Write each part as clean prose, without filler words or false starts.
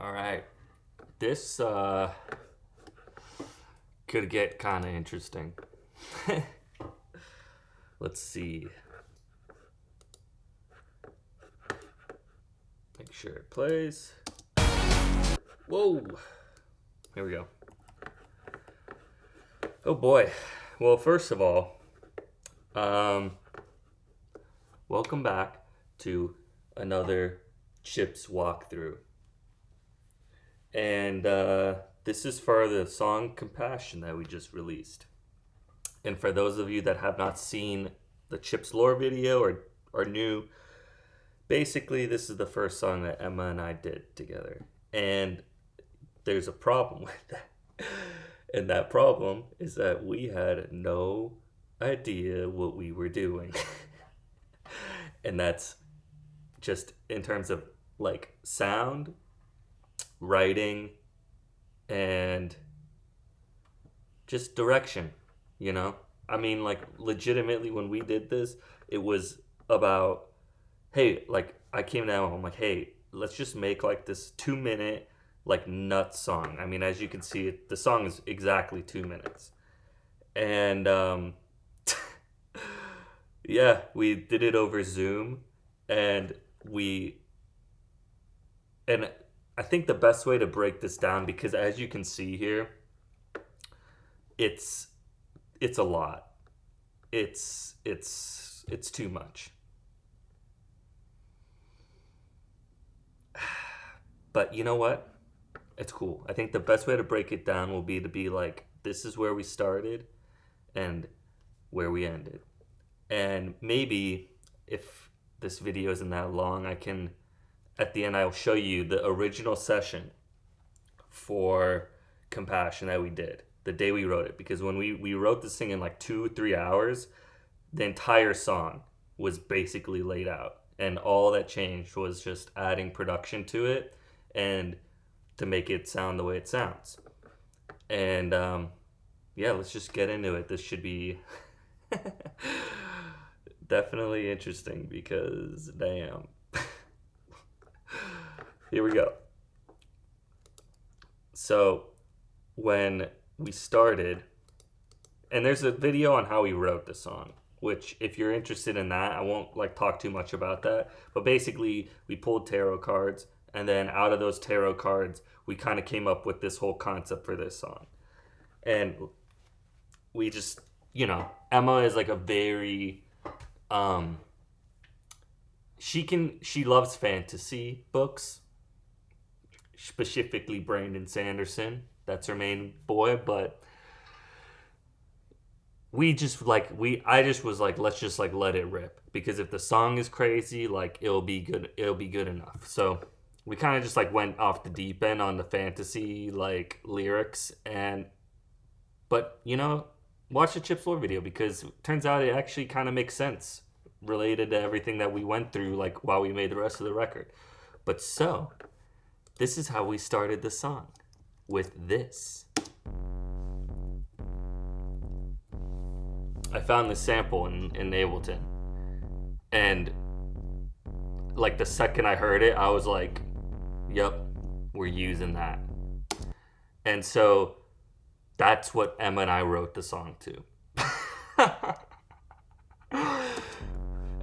All right. This could get kind of interesting. Let's see. Make sure it plays. Whoa. Here we go. Oh boy. Well, first of all, welcome back to another Chips walkthrough. And this is for the song Compassion that we just released. And for those of you that have not seen the Chips lore video or are new, basically this is the first song that Emma and I did together. And there's a problem with that. And that problem is that we had no idea what we were doing. And that's just in terms of like sound, writing, and just direction, you know? I mean, like, legitimately, when we did this, it was about, hey, like, I came down, I'm like, hey, let's just make, like, this 2-minute, like, nut song. I mean, as you can see, the song is exactly 2 minutes. And, yeah, we did it over Zoom, and I think the best way to break this down, because as you can see here, it's a lot. It's too much. But you know what? It's cool. I think the best way to break it down will be to be like, this is where we started and where we ended. And maybe if this video isn't that long, I can, at the end, I'll show you the original session for Compassion that we did the day we wrote it. Because when we wrote this thing in like 2-3 hours, the entire song was basically laid out. And all that changed was just adding production to it and to make it sound the way it sounds. And yeah, let's just get into it. This should be definitely interesting because damn. Here we go. So when we started, and there's a video on how we wrote the song, which if you're interested in that, I won't like talk too much about that. But basically we pulled tarot cards, and then out of those tarot cards, we kind of came up with this whole concept for this song. And we just, you know, Emma is like a very, she loves fantasy books, specifically Brandon Sanderson. That's her main boy, but I just was like, let's just like let it rip, because if the song is crazy, like it'll be good enough. So we kind of just like went off the deep end on the fantasy like lyrics, but you know, watch the Chips Lore video, because it turns out it actually kind of makes sense related to everything that we went through like while we made the rest of the record. But so this is how we started the song, with this. I found the sample in Ableton, and like the second I heard it, I was like, yep, we're using that. And so that's what Emma and I wrote the song to.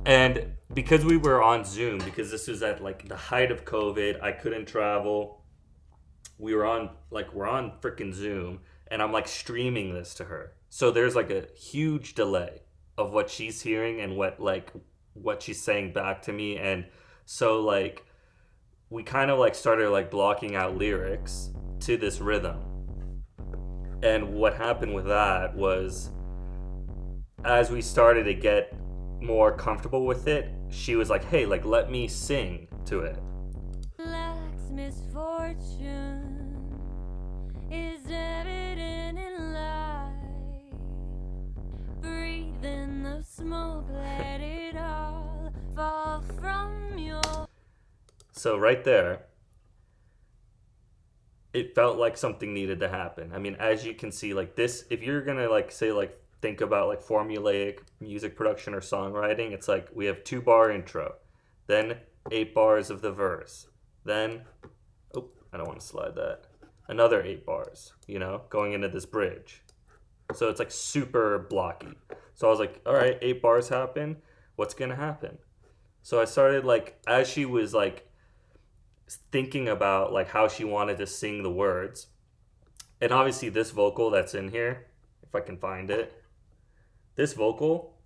And because we were on Zoom, because this was at like the height of COVID, I couldn't travel. We're on freaking Zoom, and I'm like streaming this to her. So there's like a huge delay of what she's hearing and what she's saying back to me. And so like we kind of like started like blocking out lyrics to this rhythm. And what happened with that was, as we started to get more comfortable with it, she was like, hey, like let me sing to it. Lacks misfortune is evident in life. Breathe in the smoke, let it all fall from your. So right there, it felt like something needed to happen. I mean, as you can see, like this, if you're gonna like say like think about like formulaic music production or songwriting, it's like we have 2-bar intro, then 8 bars of the verse, then I don't want to slide that. Another 8 bars, you know, going into this bridge. So it's like super blocky. So I was like, all right, 8 bars happen. What's going to happen? So I started like, as she was like thinking about like how she wanted to sing the words. And obviously this vocal that's in here, if I can find it, this vocal,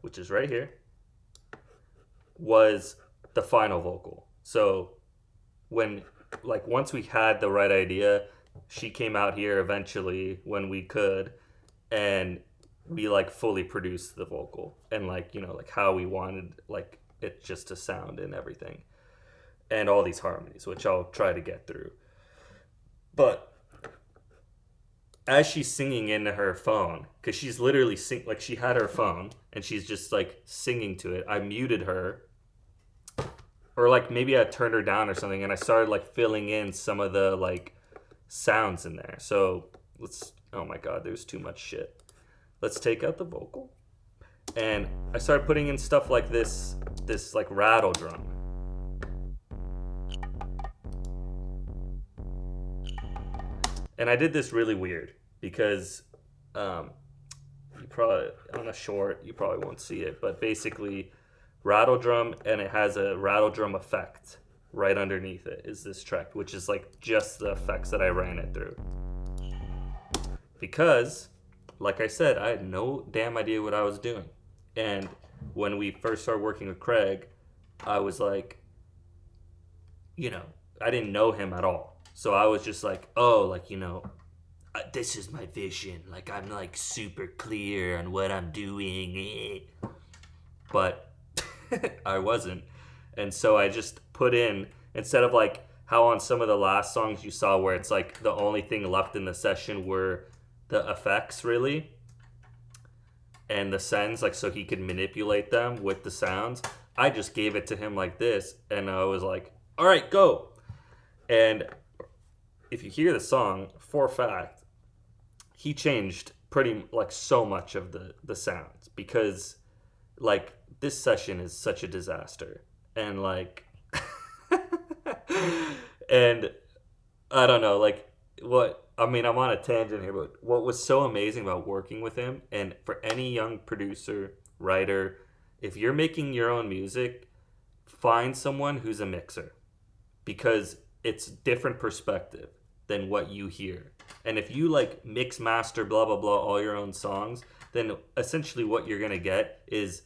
which is right here, was the final vocal. So when, like, once we had the right idea, she came out here eventually when we could, and we like fully produced the vocal and like, you know, like how we wanted like it just to sound and everything, and all these harmonies, which I'll try to get through. But as she's singing into her phone, because she's literally like she had her phone and she's just like singing to it, I muted her, or like maybe I turned her down or something, and I started like filling in some of the like sounds in there. So let's, oh my god, there's too much shit. Let's take out the vocal, and I started putting in stuff like this like rattle drum. And I did this really weird because you probably, on a short, you probably won't see it, but basically rattle drum, and it has a rattle drum effect right underneath it is this track, which is like just the effects that I ran it through. Because, like I said, I had no damn idea what I was doing. And when we first started working with Craig, I was like, you know, I didn't know him at all. So I was just like, oh, like, you know, this is my vision. Like, I'm like super clear on what I'm doing. But I wasn't. And so I just put in, instead of like how on some of the last songs you saw where it's like the only thing left in the session were the effects really and the sends, like so he could manipulate them with the sounds, I just gave it to him like this, and I was like, all right, go. And if you hear the song, for a fact, he changed pretty like so much of the sounds, because like this session is such a disaster, and like and I don't know, like what I mean, I'm on a tangent here, but what was so amazing about working with him, and for any young producer, writer, if you're making your own music, find someone who's a mixer, because it's different perspective than what you hear. And if you like mix, master, blah, blah, blah, all your own songs, then essentially what you're going to get is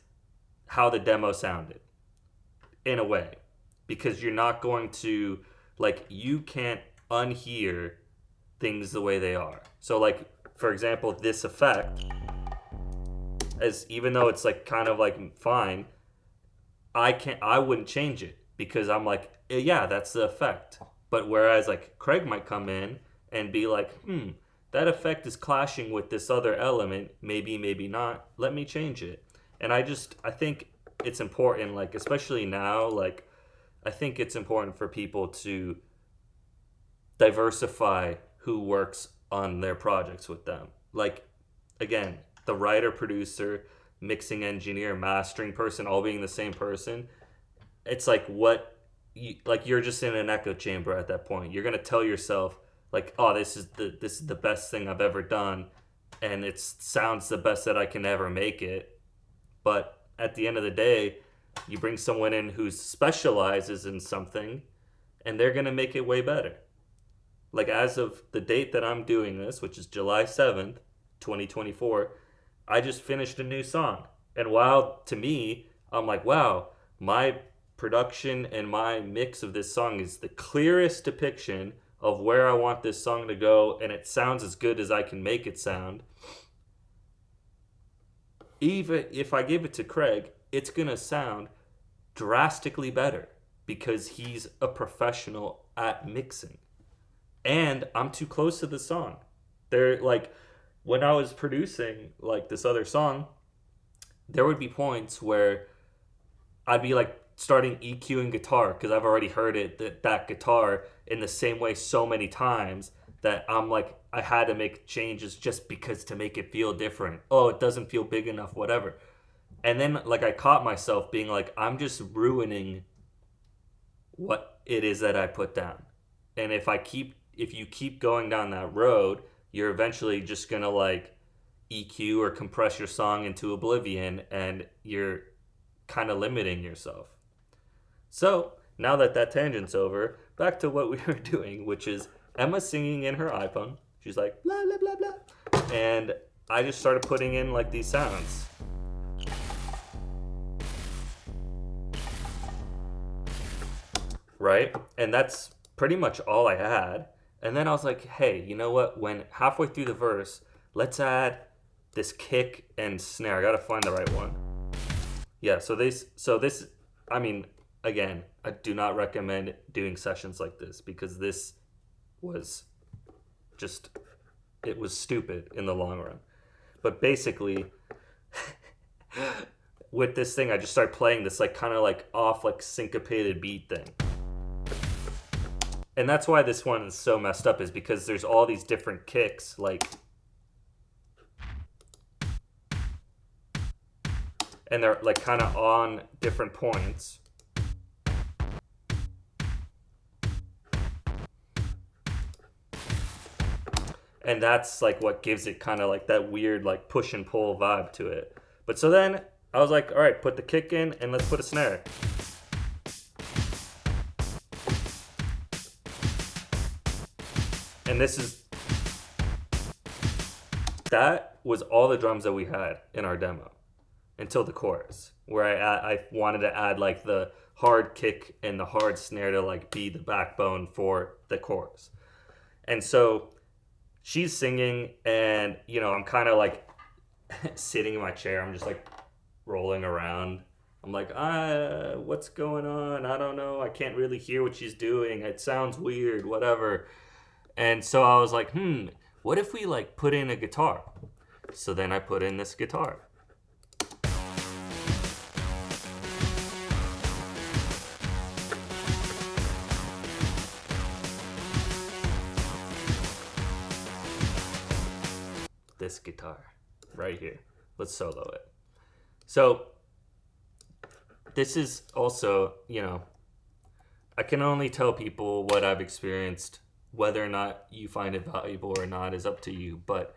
how the demo sounded in a way, because you're not going to, like, you can't unhear things the way they are. So like, for example, this effect, as even though it's like kind of like fine, I wouldn't change it, because I'm like, yeah, that's the effect. But whereas like Craig might come in and be like, that effect is clashing with this other element, maybe not, let me change it. And I think it's important, like especially now, like I think it's important for people to diversify who works on their projects with them. Like, again, the writer, producer, mixing engineer, mastering person, all being the same person. It's like you're just in an echo chamber at that point. You're gonna tell yourself like, oh, this is the best thing I've ever done, and it sounds the best that I can ever make it. But at the end of the day, you bring someone in who specializes in something, and they're gonna make it way better. Like, as of the date that I'm doing this, which is July 7th, 2024, I just finished a new song. And while to me, I'm like, wow, my production and my mix of this song is the clearest depiction of where I want this song to go, and it sounds as good as I can make it sound. Even if I give it to Craig, it's going to sound drastically better, because he's a professional at mixing. And I'm too close to the song. They're like, when I was producing like this other song, there would be points where I'd be like starting EQing guitar, because I've already heard it, that guitar in the same way so many times, that I'm like, I had to make changes just because to make it feel different. Oh, it doesn't feel big enough, whatever. And then like I caught myself being like, I'm just ruining what it is that I put down. And if you keep going down that road, you're eventually just gonna like EQ or compress your song into oblivion, and you're kind of limiting yourself. So now that tangent's over, back to what we were doing, which is Emma singing in her iPhone. She's like blah blah blah blah, and I just started putting in like these sounds. Right? And that's pretty much all I had. And then I was like, hey, you know what? When halfway through the verse, let's add this kick and snare. I gotta find the right one. Yeah, so this, I mean, again, I do not recommend doing sessions like this because this was just, it was stupid in the long run. But basically, with this thing, I just started playing this like kind of like off like syncopated beat thing. And that's why this one is so messed up, is because there's all these different kicks, like, and they're like kind of on different points. And that's like what gives it kind of like that weird like push and pull vibe to it. But so then I was like, all right, put the kick in and let's put a snare. And that was all the drums that we had in our demo until the chorus, where I wanted to add like the hard kick and the hard snare to like be the backbone for the chorus. And so she's singing, and you know, I'm kind of like sitting in my chair. I'm just like rolling around. I'm like, what's going on? I don't know. I can't really hear what she's doing. It sounds weird, whatever. And so I was like, what if we like put in a guitar? So then I put in this guitar. This guitar right here. Let's solo it. So this is also, you know, I can only tell people what I've experienced. Whether or not you find it valuable or not is up to you. But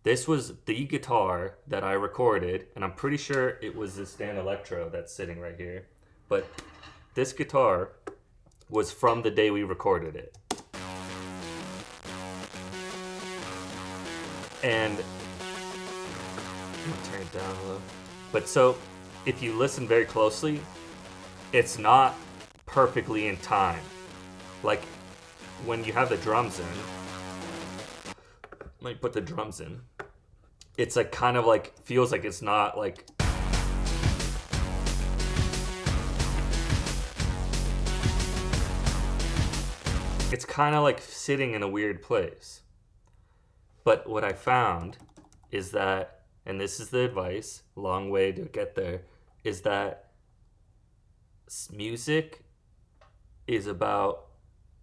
this was the guitar that I recorded, and I'm pretty sure it was this Dan Electro that's sitting right here. But this guitar was from the day we recorded it. And I'm gonna turn it down a little. But so if you listen very closely, it's not perfectly in time. Like when you have the drums in, let me put the drums in. It's like kind of like feels like it's not like it's kind of like sitting in a weird place. But what I found is that, and this is the advice, long way to get there, is that music is about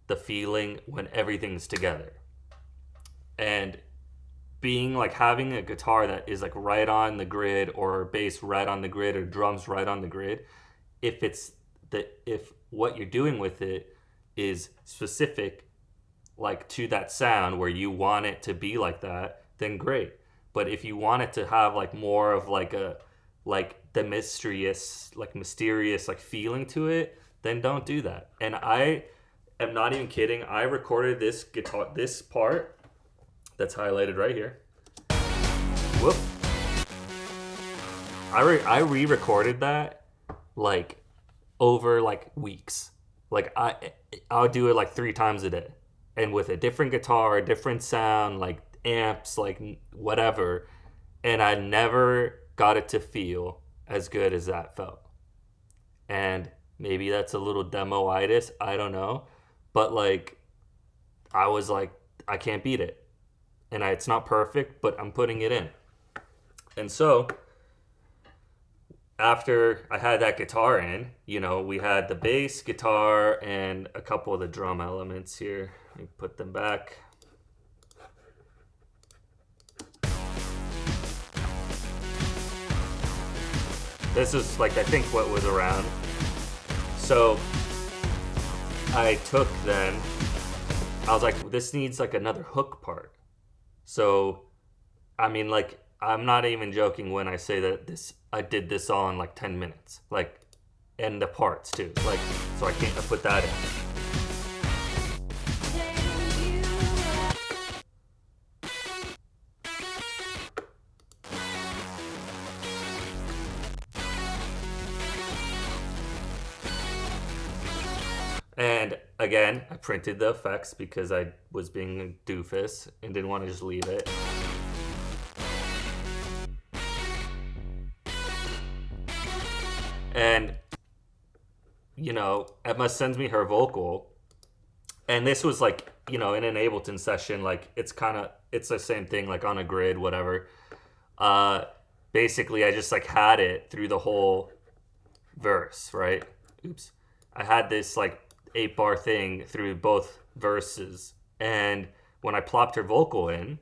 the feeling when everything's together. And being like having a guitar that is like right on the grid, or bass right on the grid, or drums right on the grid, if what you're doing with it is specific like to that sound where you want it to be like that, then great. But if you want it to have like more of like a the mysterious like feeling to it, then don't do that. And I am not even kidding. I recorded this part that's highlighted right here. Whoop. I re-recorded that like over like weeks. Like I'll do it like 3 times a day, and with a different guitar, a different sound, like amps, like whatever, and I never got it to feel as good as that felt. And maybe that's a little demo-itis, I don't know, but like I was like, I can't beat it. And it's not perfect, but I'm putting it in. And so after I had that guitar in, you know, we had the bass, guitar, and a couple of the drum elements here. Let me put them back. This is like, I think, what was around. So I took then I was like, this needs like another hook part. So, I mean, like, I'm not even joking when I say that I did this all in like 10 minutes. Like, and the parts too. Like, so I put that in. And again, I printed the effects because I was being a doofus and didn't want to just leave it. And, you know, Emma sends me her vocal. And this was like, you know, in an Ableton session, like it's the same thing, like on a grid, whatever. Basically, I just like had it through the whole verse, right? Oops. I had this like 8-bar thing through both verses. And when I plopped her vocal in,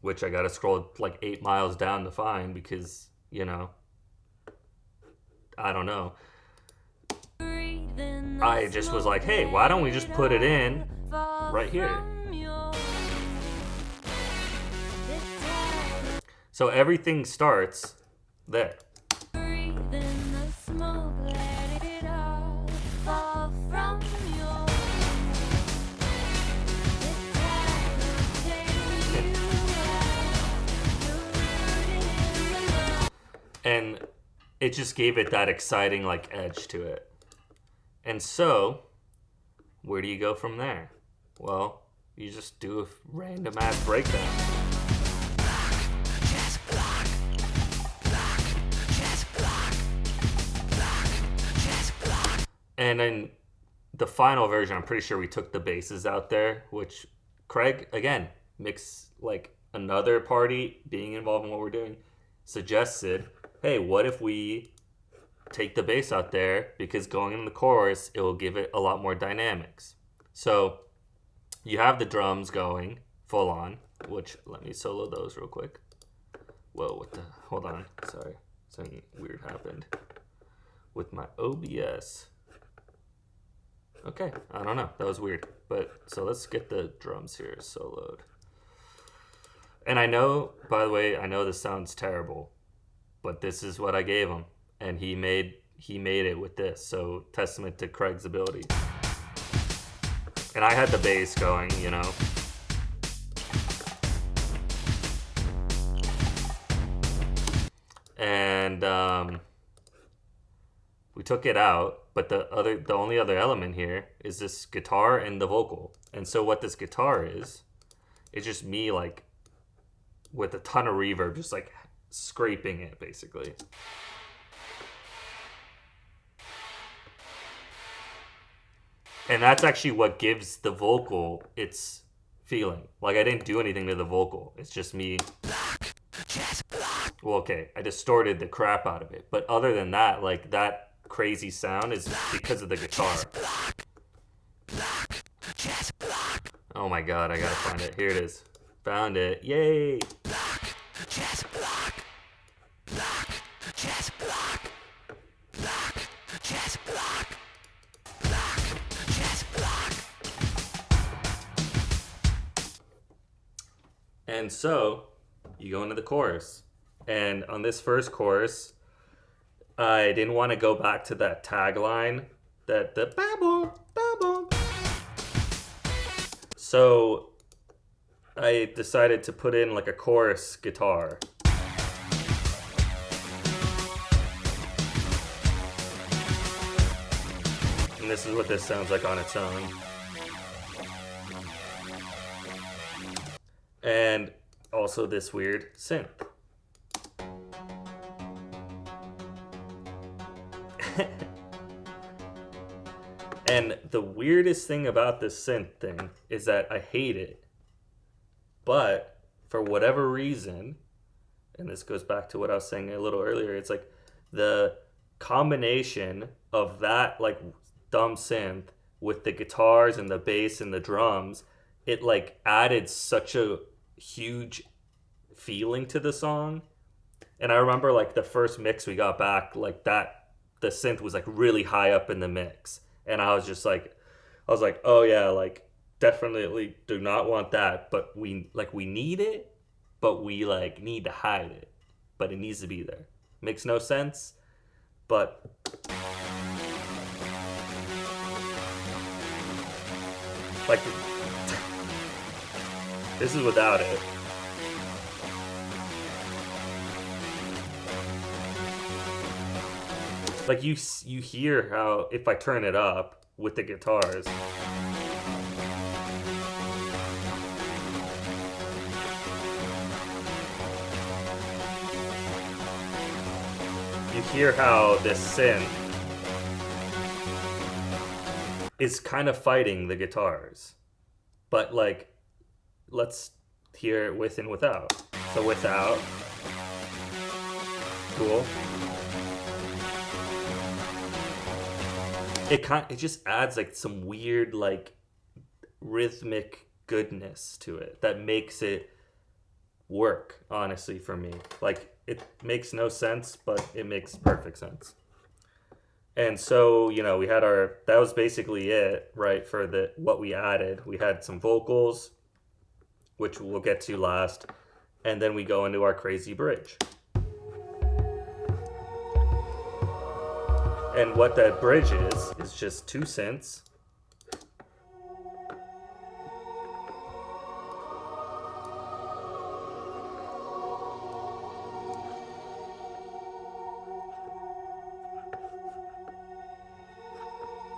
which I got to scroll like 8 miles down to find because, you know, I don't know. I just was like, hey, why don't we just put it in right here? So everything starts there. And it just gave it that exciting like edge to it. And so, where do you go from there? Well, you just do a random ass breakdown. And then the final version, I'm pretty sure we took the basses out there, which Craig, again, mix like another party being involved in what we're doing, suggested, hey, what if we take the bass out there because going in the chorus, it will give it a lot more dynamics. So you have the drums going full on, which let me solo those real quick. Whoa, hold on. Sorry. Something weird happened with my OBS. Okay, I don't know. That was weird. But so let's get the drums here soloed. And I know, by the way, I know this sounds terrible, but this is what I gave him. And he made it with this, so testament to Craig's ability. And I had the bass going, you know. And we took it out, but the only other element here is this guitar and the vocal. And so what this guitar is just me like with a ton of reverb, just like scraping it basically. And that's actually what gives the vocal its feeling. Like, I didn't do anything to the vocal. It's just me. Well, okay, I distorted the crap out of it. But other than that, like, that crazy sound is because of the guitar. Oh my god, I gotta find it. Here it is. Found it. Yay! And so, you go into the chorus. And on this first chorus, I didn't want to go back to that tagline, that the ba-boom, ba-boom. So, I decided to put in like a chorus guitar. And this is what this sounds like on its own. And also this weird synth. And the weirdest thing about this synth thing is that I hate it. But for whatever reason, and this goes back to what I was saying a little earlier, it's like the combination of that like dumb synth with the guitars and the bass and the drums, it like added such a huge feeling to the song. And I remember like the first mix we got back, like that the synth was like really high up in the mix, and I was like, oh yeah, like definitely do not want that, but we need it, but we like need to hide it, but it needs to be there. Makes no sense, but like this is without it. Like you hear how if I turn it up with the guitars, you hear how this synth is kind of fighting the guitars. But like, let's hear it with and without. So without, cool. It just adds like some weird like rhythmic goodness to it that makes it work, honestly, for me. Like it makes no sense, but it makes perfect sense. And so, you know, we had that was basically it, right, for what we added. We had some vocals, which we'll get to last, and then we go into our crazy bridge. And what that bridge is just 2 synths.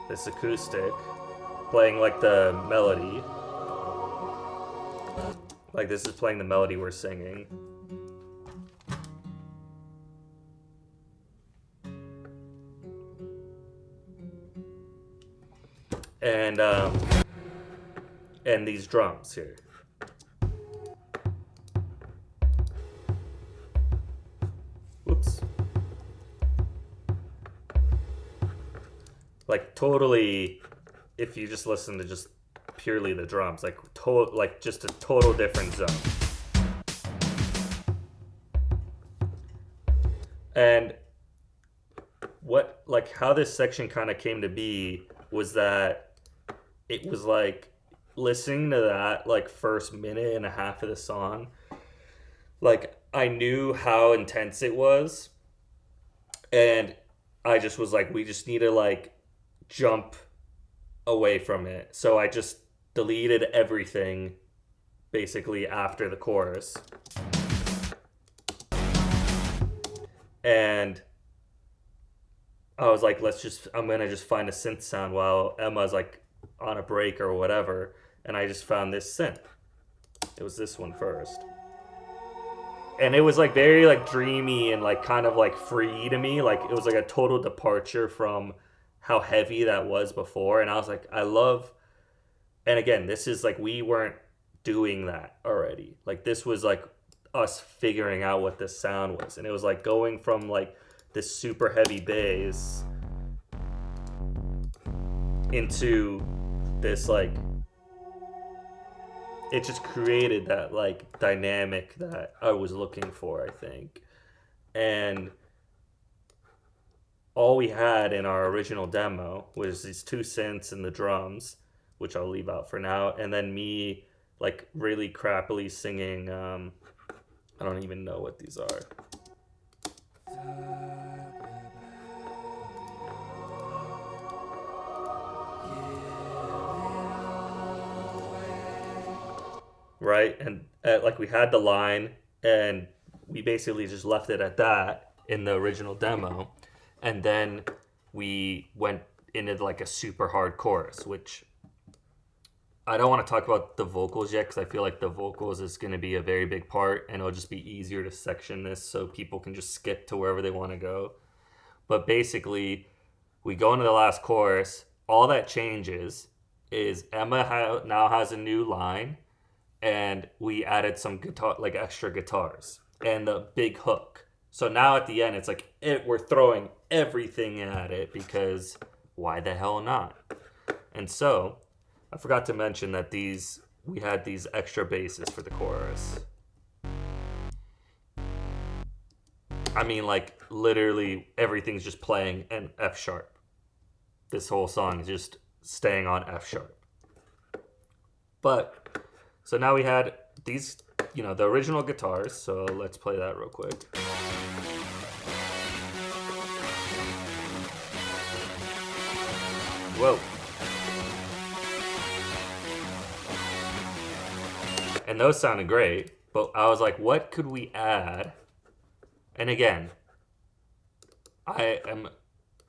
This acoustic playing like the melody. Like this is playing the melody we're singing. And these drums here. Whoops. Like totally, if you just listen to just purely the drums, like just a total different zone. And how this section kind of came to be was that it was like listening to that like first minute and a half of the song, like I knew how intense it was, and I just was like, we just need to like jump away from it. So I just deleted everything basically after the chorus, and I was like, I'm gonna just find a synth sound while Emma's like on a break or whatever, and I just found this synth. It was this one first, and it was like very like dreamy and like kind of like free to me. Like it was like a total departure from how heavy that was before, and I was like, I love. And again, this is like we weren't doing that already. Like this was like us figuring out what this sound was, and it was like going from like this super heavy bass into this like, it just created that like dynamic that I was looking for, I think. And all we had in our original demo was these 2 synths and the drums, which I'll leave out for now, and then me like really crappily singing, I don't even know what these are. Right? And like we had the line, and we basically just left it at that in the original demo, and then we went into like a super hard chorus, which I don't want to talk about the vocals yet, because I feel like the vocals is going to be a very big part, and it'll just be easier to section this so people can just skip to wherever they want to go. But basically, we go into the last chorus. All that changes is Emma now has a new line, and we added some guitar, like extra guitars, and the big hook. So now at the end, it's like we're throwing everything at it, because why the hell not? And so I forgot to mention that we had these extra basses for the chorus. I mean, like literally everything's just playing an F sharp. This whole song is just staying on F sharp. But so now we had these, the original guitars. So let's play that real quick. Whoa. And those sounded great, but I was like, what could we add? And again, I am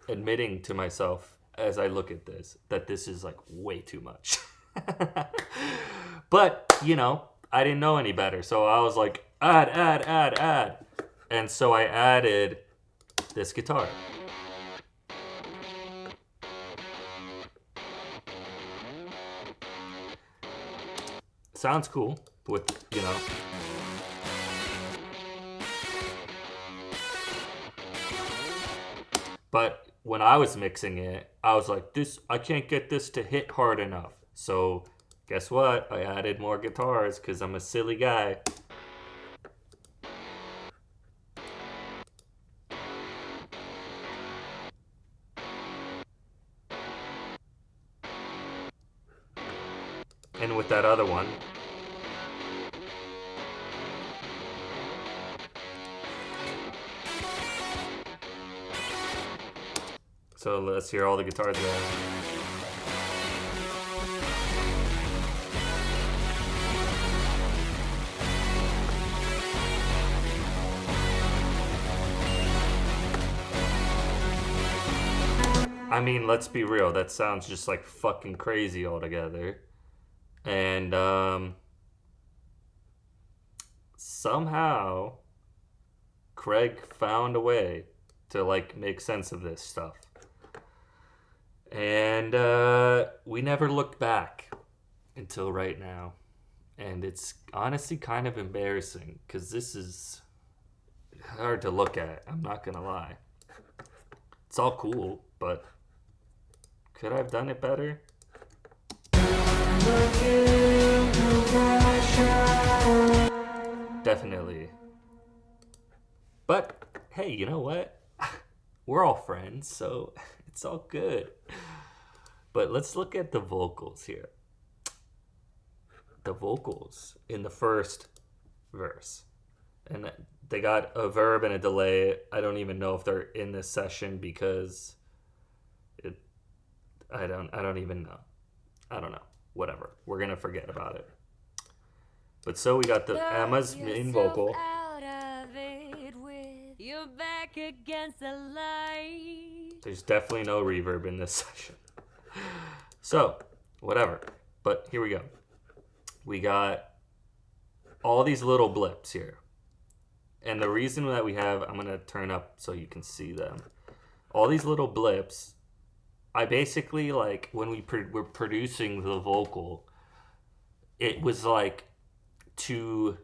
admitting to myself as I look at this that this is like way too much. But, I didn't know any better. So I was like, add. And so I added this guitar. Sounds cool with, But when I was mixing it, I was like, I can't get this to hit hard enough. So guess what? I added more guitars because I'm a silly guy. And with that other one, so let's hear all the guitars there. I mean, let's be real. That sounds just like fucking crazy altogether. And somehow Craig found a way to like make sense of this stuff. And we never looked back until right now. And it's honestly kind of embarrassing because this is hard to look at. I'm not going to lie. It's all cool, but could I have done it better? Definitely. But hey, you know what? We're all friends, so it's all good. But let's look at the vocals here. The vocals in the first verse. And they got a verb and a delay. I don't even know if they're in this session because I don't even know. I don't know. Whatever. We're gonna forget about it. But so we got the Emma's main vocal. Out of it with your back against the light. There's definitely no reverb in this session. So, whatever. But here we go. We got all these little blips here. And the reason that we have, I'm going to turn up so you can see them. All these little blips, I basically, like, when we were producing the vocal, it was like to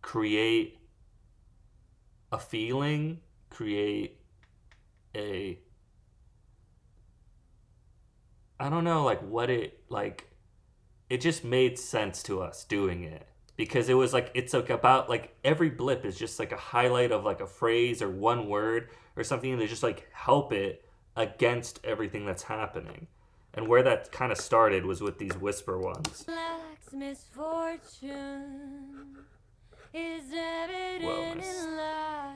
create a feeling, create a, I don't know, like, what it, like, it just made sense to us doing it. Because it was like, it's like about, like, every blip is just like a highlight of like a phrase or one word or something to just like help it against everything that's happening. And where that kind of started was with these whisper ones. Black's misfortune is evident in life.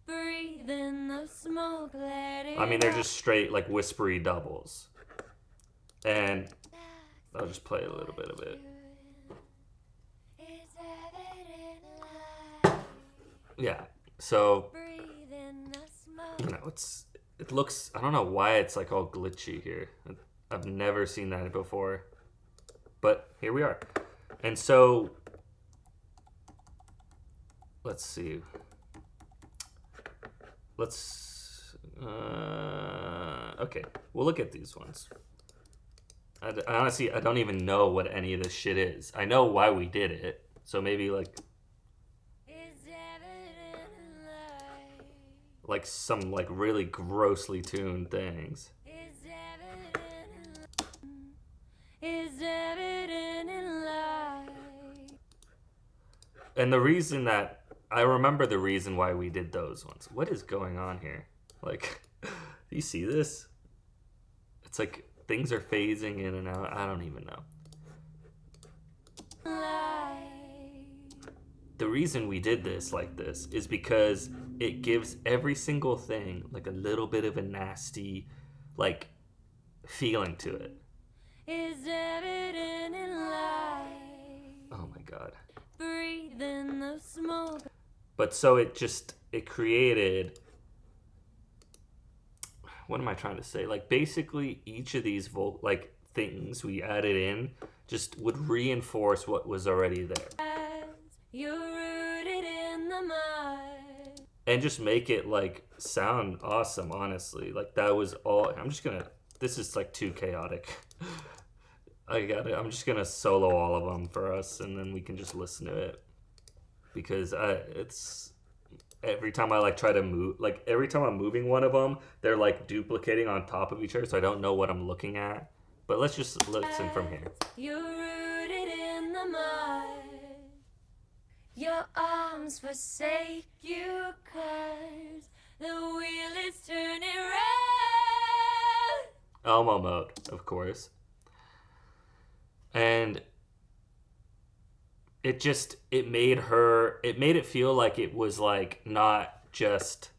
Breathing the smoke, let it I mean, they're just straight like whispery doubles. And I'll just play a little bit of it. Yeah, so, you know, it looks, I don't know why it's like all glitchy here. I've never seen that before, but here we are. And so, let's see. Okay, we'll look at these ones. I honestly, I don't even know what any of this shit is. I know why we did it, so maybe like some like really grossly tuned things. And the reason that I remember the reason why we did those ones. What is going on here? Like, do you see this? It's like things are phasing in and out. I don't even know. The reason we did this like this is because it gives every single thing like a little bit of a nasty, like, feeling to it. Is evident in light. Oh my god. Breathing the smoke. But so it created, what am I trying to say? Like, basically each of these things we added in just would reinforce what was already there. You're rooted in the mud. And just make it like sound awesome, honestly. Like, that was all. This is like too chaotic. I'm just gonna solo all of them for us, and then we can just listen to it. Because it's every time I like try to move, like every time I'm moving one of them, they're like duplicating on top of each other, so I don't know what I'm looking at. But let's just listen from here. You're rooted in the mud. Your arms forsake you 'cause the wheel is turning round. Elmo mode, of course. And it made it feel like it was like not just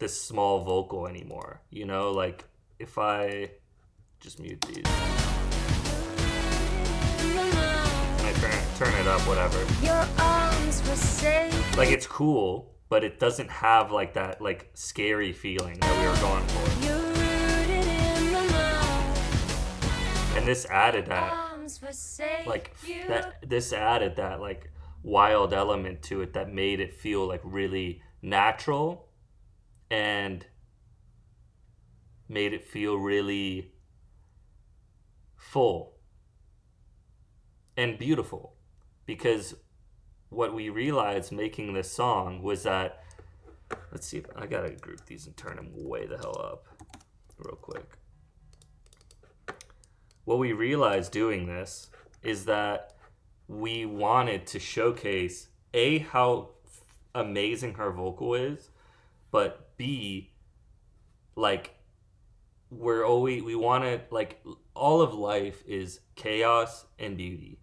this small vocal anymore. You know, like if I just mute these. I turn it up, whatever. Your arms forsake. Like, it's cool, but it doesn't have like that like scary feeling that we were going for. You're rooted in the mud. And this added that. Arms forsake Like you. this added that like wild element to it that made it feel like really natural and made it feel really full and beautiful. Because what we realized making this song was that, let's see if I gotta group these and turn them way the hell up real quick. What we realized doing this is that we wanted to showcase A, how amazing her vocal is, but B, like, we wanted, like, all of life is chaos and beauty.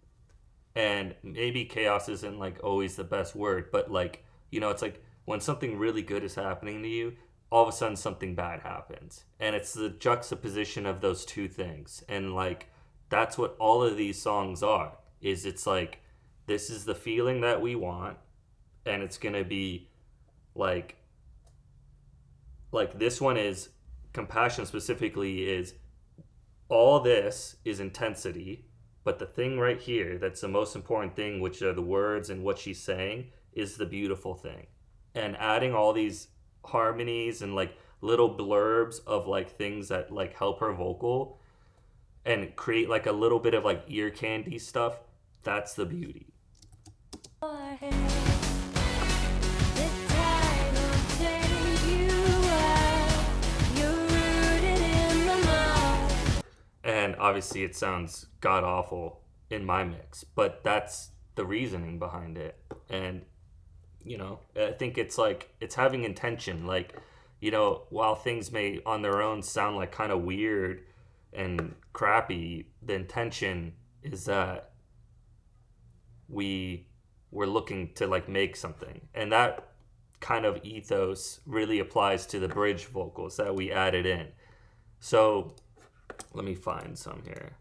And maybe chaos isn't like always the best word, but like, you know, it's like when something really good is happening to you, all of a sudden something bad happens. And it's the juxtaposition of those two things. And like, that's what all of these songs are, is it's like, this is the feeling that we want. And it's going to be like this one is, Compassion specifically is, all this is intensity. But the thing right here, that's the most important thing, which are the words and what she's saying, is the beautiful thing. And adding all these harmonies and like little blurbs of like things that like help her vocal and create like a little bit of like ear candy stuff, that's the beauty. And obviously it sounds god awful in my mix, but that's the reasoning behind it. And, you know, I think it's like, it's having intention. Like, you know, while things may on their own sound like kind of weird and crappy, the intention is that we're looking to like make something. And that kind of ethos really applies to the bridge vocals that we added in. So let me find some here.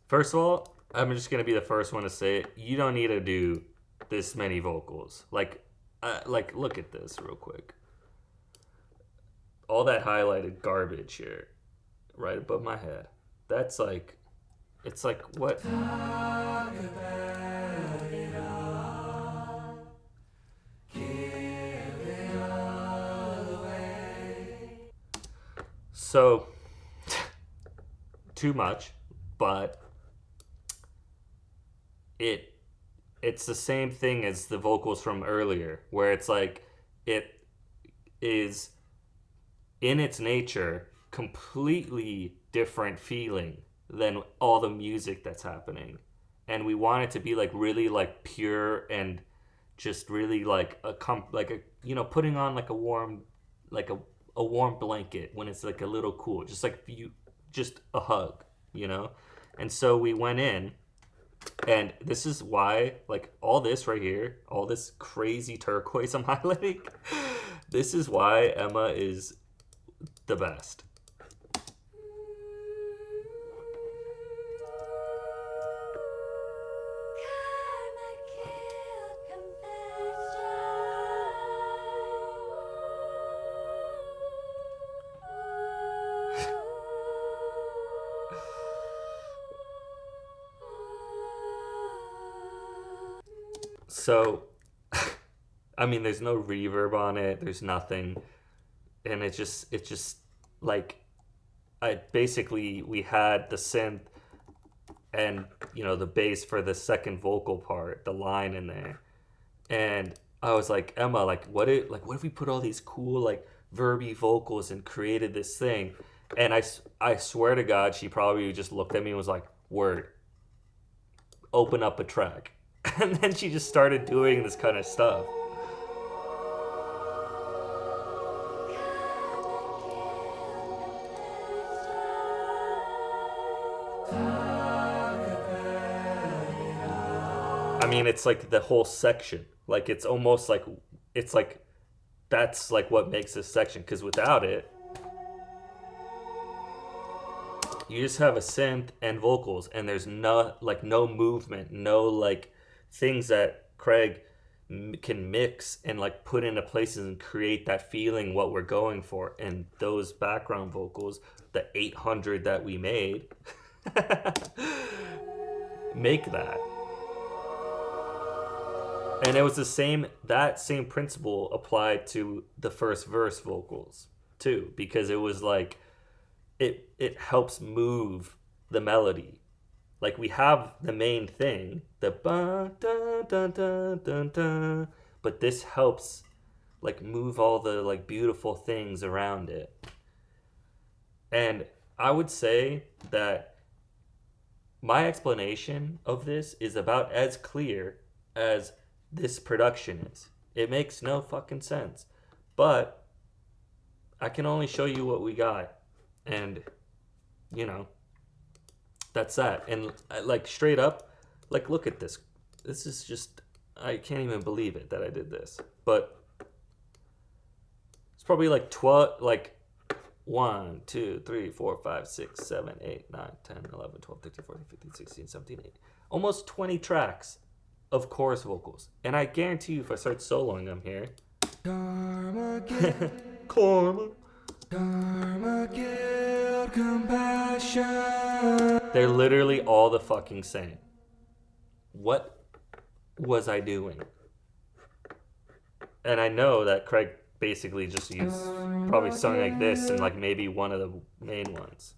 First of all, I'm just gonna be the first one to say it. You don't need to do this many vocals. Like look at this real quick. All that highlighted garbage here, right above my head. That's like, it's like what? So, too much, but it's the same thing as the vocals from earlier, where it's like, it is in its nature completely different feeling than all the music that's happening. and we want it to be like really like pure and just really like putting on like a warm blanket when it's like a little cool, just like just a hug, And so we went in, and this is why, like, all this right here, all this crazy turquoise I'm highlighting, this is why Emma is the best. So, I mean, there's no reverb on it. There's nothing, and it's just like, we had the synth and the bass for the second vocal part, the line in there, and I was like, Emma, what if we put all these cool like verby vocals and created this thing? And I swear to God, she probably just looked at me and was like, "Word, open up a track." And then she just started doing this kind of stuff. I mean, it's like the whole section. Like, it's almost like, it's like, that's like what makes this section. Because without it, you just have a synth and vocals, and there's no movement, no like things that Craig can mix and like put into places and create that feeling what we're going for. And those background vocals, the 800 that we made, make that. And it was that same principle applied to the first verse vocals too, because it was like it helps move the melody. Like, we have the main thing, the ba da da da da da, but this helps like move all the like beautiful things around it. And I would say that my explanation of this is about as clear as this production is. It makes no fucking sense, but I can only show you what we got, and that's that. And like, straight up, like, look at this. This is just, I can't even believe it that I did this. But it's probably like 1, 2, 3, 4, 5, 6, 7, 8, 9, 10, 11, 12, 13, 14, 15, 16, 17, 18. Almost 20 tracks of chorus vocals. And I guarantee you, if I start soloing them here, Karma. Guilt, compassion. They're literally all the fucking same. What was I doing? And I know that Craig basically just used probably something like this and like maybe one of the main ones.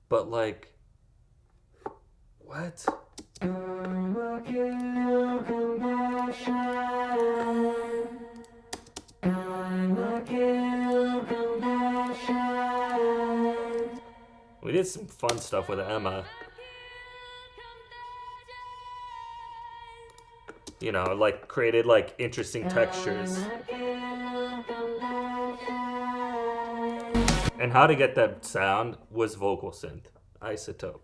But like, what? We did some fun stuff with Emma. Like created like interesting textures. And how to get that sound was vocal synth, Isotope.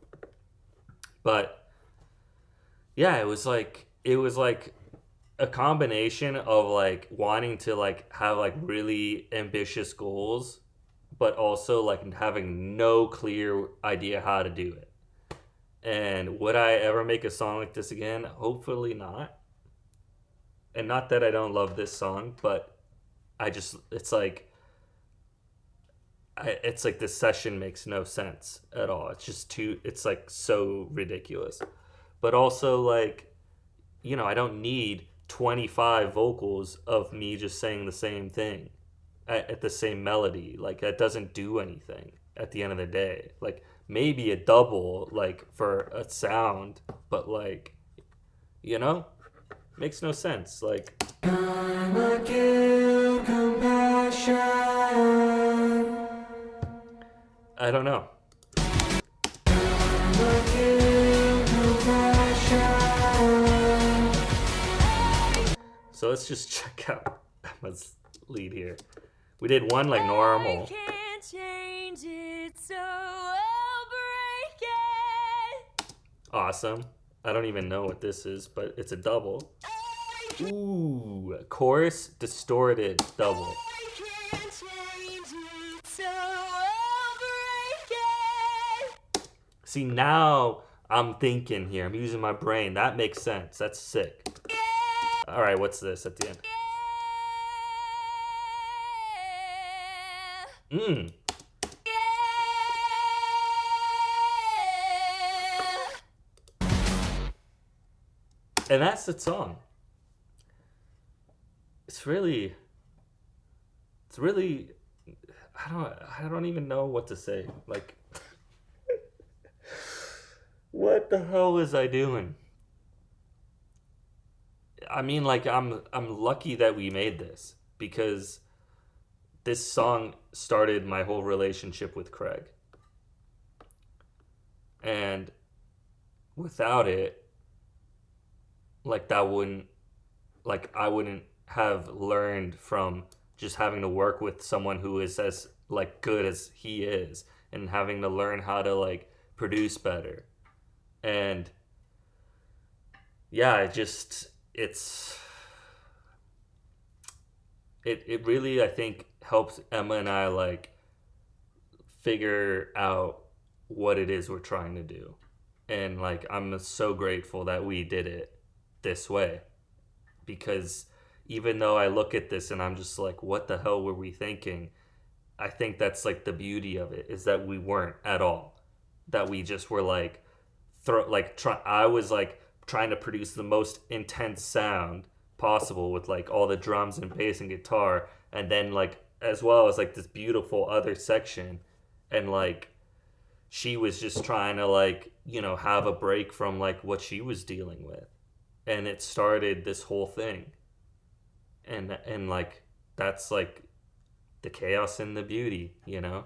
But yeah, it was like a combination of like wanting to like have like really ambitious goals, but also like having no clear idea how to do it. And would I ever make a song like this again? Hopefully not. And not that I don't love this song, but it's like this session makes no sense at all. It's just it's like so ridiculous. But also like, I don't need 25 vocals of me just saying the same thing at the same melody. Like, that doesn't do anything at the end of the day. Like, maybe a double like for a sound, but like, makes no sense. Like, karma, guilt, compassion. I don't know. Karma, guilt, compassion. So let's just check out Emma's lead here. We did one like normal. I can't change it, so I'll break it. Awesome. I don't even know what this is, but it's a double. Ooh, chorus distorted double. I can't change it, so I'll break it. See, now I'm thinking here. I'm using my brain. That makes sense. That's sick. All right, what's this at the end? Mmm. And that's the song. It's really, I don't even know what to say. Like, what the hell was I doing? I mean, like, I'm lucky that we made this, because this song started my whole relationship with Craig. And without it, like, I wouldn't have learned from just having to work with someone who is as like good as he is, and having to learn how to like produce better. And yeah, it really, I think, helps Emma and I like figure out what it is we're trying to do. And like, I'm so grateful that we did it this way, because even though I look at this and I'm just like, what the hell were we thinking? I think that's like the beauty of it, is that we weren't at all. That we just were like, I was like trying to produce the most intense sound possible with like all the drums and bass and guitar, and then like as well as like this beautiful other section, and like she was just trying to like, you know, have a break from like what she was dealing with, and it started this whole thing. And like, that's like the chaos and the beauty, you know?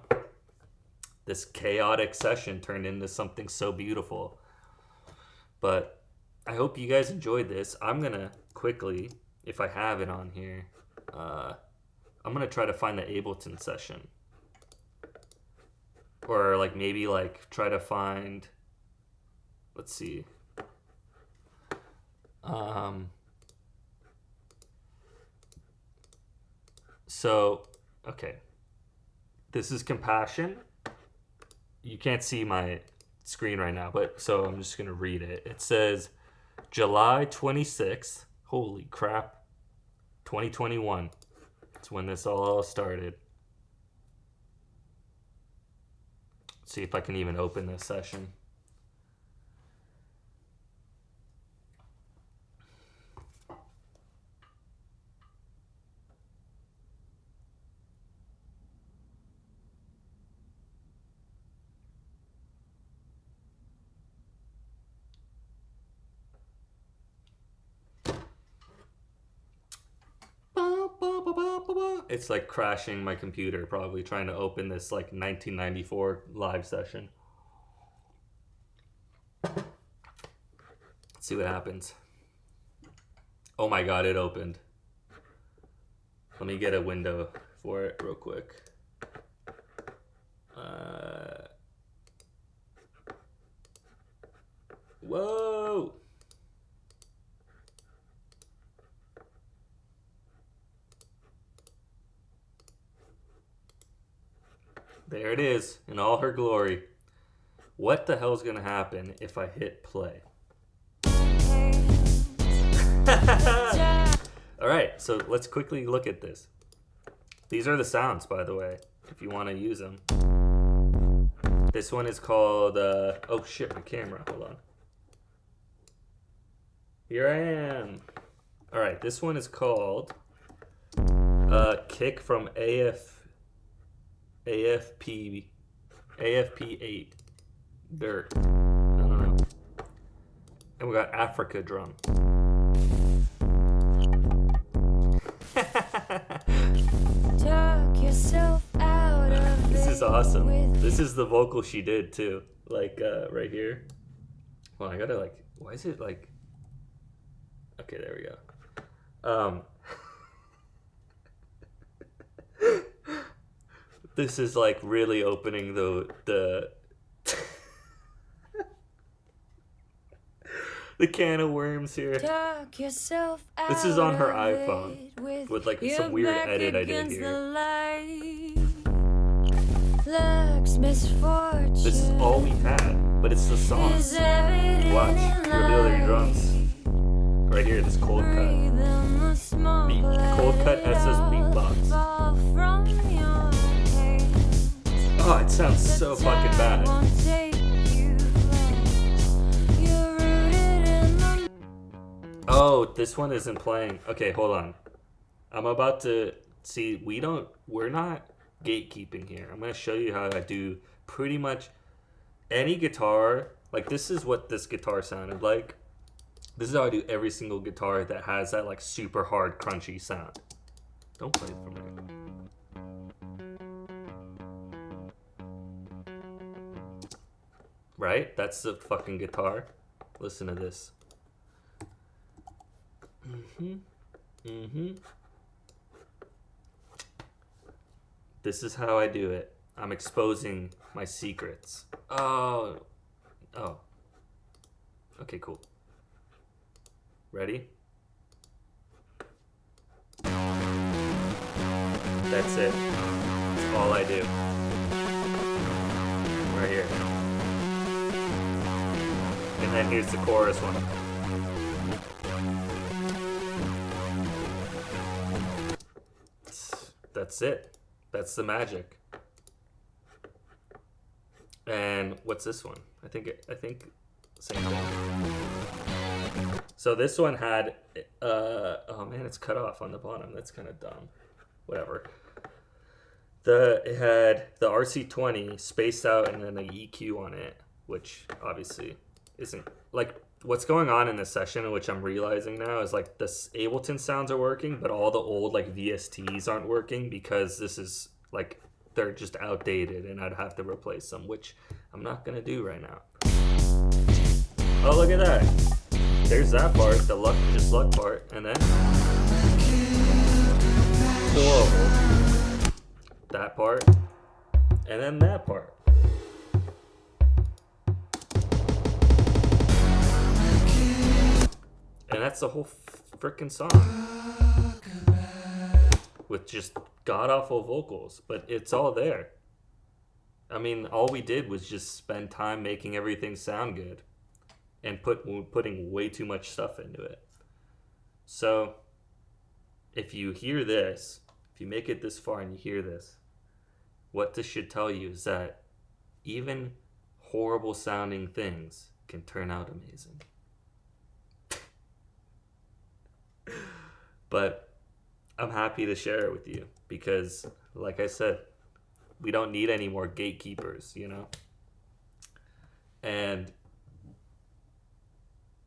This chaotic session turned into something so beautiful. But I hope you guys enjoyed this. I'm gonna quickly, if I have it on here, I'm gonna try to find the Ableton session. Or like maybe like try to find, let's see. So, okay. This is Compassion. You can't see my screen right now, but so I'm just going to read it. It says July 26th. Holy crap. 2021. That's when this all started. Let's see if I can even open this session. It's like crashing my computer, probably trying to open this like 1994 live session. Let's see what happens. Oh my god, it opened. Let me get a window for it real quick. Whoa! There it is, in all her glory. What the hell's gonna happen if I hit play? Alright, so let's quickly look at this. These are the sounds, by the way, if you want to use them. This one is called, oh shit, my camera, hold on. Here I am. Alright, this one is called Kick from AFP 8 Dirt. I don't know. And we got Africa drum. Talk yourself out of This is it awesome. with This is the vocal she did too. Like right here. Well, I gotta like, why is it like, okay, there we go. This is like really opening the the can of worms here. Talk yourself out. This is on her of iPhone it with like your some weird back edit I did against here. the light. Luck's misfortune. This is all we had, but it's the song. is evident Watch, in reveal their light. drums. Right here, this cold cut. Breathe in the smoke, Beat, cold cut let it SS all beatbox. fall from your hands. Oh, it sounds so fucking bad. Won't take you fast. You're rooted in the Oh, this one isn't playing. Okay, hold on. I'm about to see. We're not gatekeeping here. I'm gonna show you how I do pretty much any guitar. Like, this is what this guitar sounded like. This is how I do every single guitar that has that like super hard crunchy sound. Don't play it for me. Right? That's the fucking guitar. Listen to this. This is how I do it. I'm exposing my secrets. Oh. Okay, cool. Ready? That's it. That's all I do. Right here. And then here's the chorus one. That's it. That's the magic. And what's this one? I think same thing. So this one had oh man, it's cut off on the bottom. That's kind of dumb. Whatever. It had the RC20 spaced out and then an EQ on it, which obviously isn't like what's going on in this session, which I'm realizing now is like the Ableton sounds are working, but all the old like VSTs aren't working because this is like they're just outdated and I'd have to replace them, which I'm not gonna do right now. Oh, look at that. There's that part, the luck part, and then that part, and then that part. And that's the whole freaking song. With just god-awful vocals, but it's all there. I mean, all we did was just spend time making everything sound good and putting way too much stuff into it. So, if you hear this, if you make it this far and you hear this, what this should tell you is that even horrible sounding things can turn out amazing. But I'm happy to share it with you because, like I said, we don't need any more gatekeepers, you know? And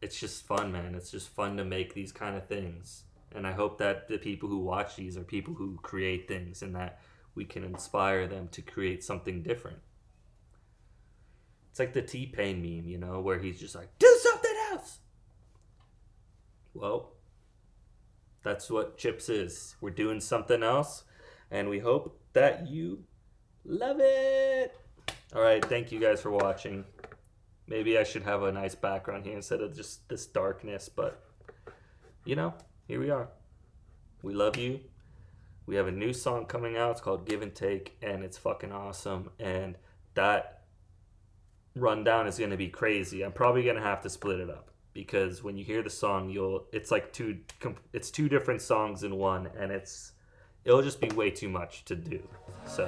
it's just fun, man. It's just fun to make these kind of things. And I hope that the people who watch these are people who create things and that we can inspire them to create something different. It's like the T-Pain meme, you know, where he's just like, do something else. Well, that's what Chips is. We're doing something else, and we hope that you love it. All right, thank you guys for watching. Maybe I should have a nice background here instead of just this darkness, but, you know, here we are. We love you. We have a new song coming out. It's called Give and Take, and it's fucking awesome, and that rundown is going to be crazy. I'm probably going to have to split it up. Because when you hear the song, it's like two different songs in one, and it'll just be way too much to do. So.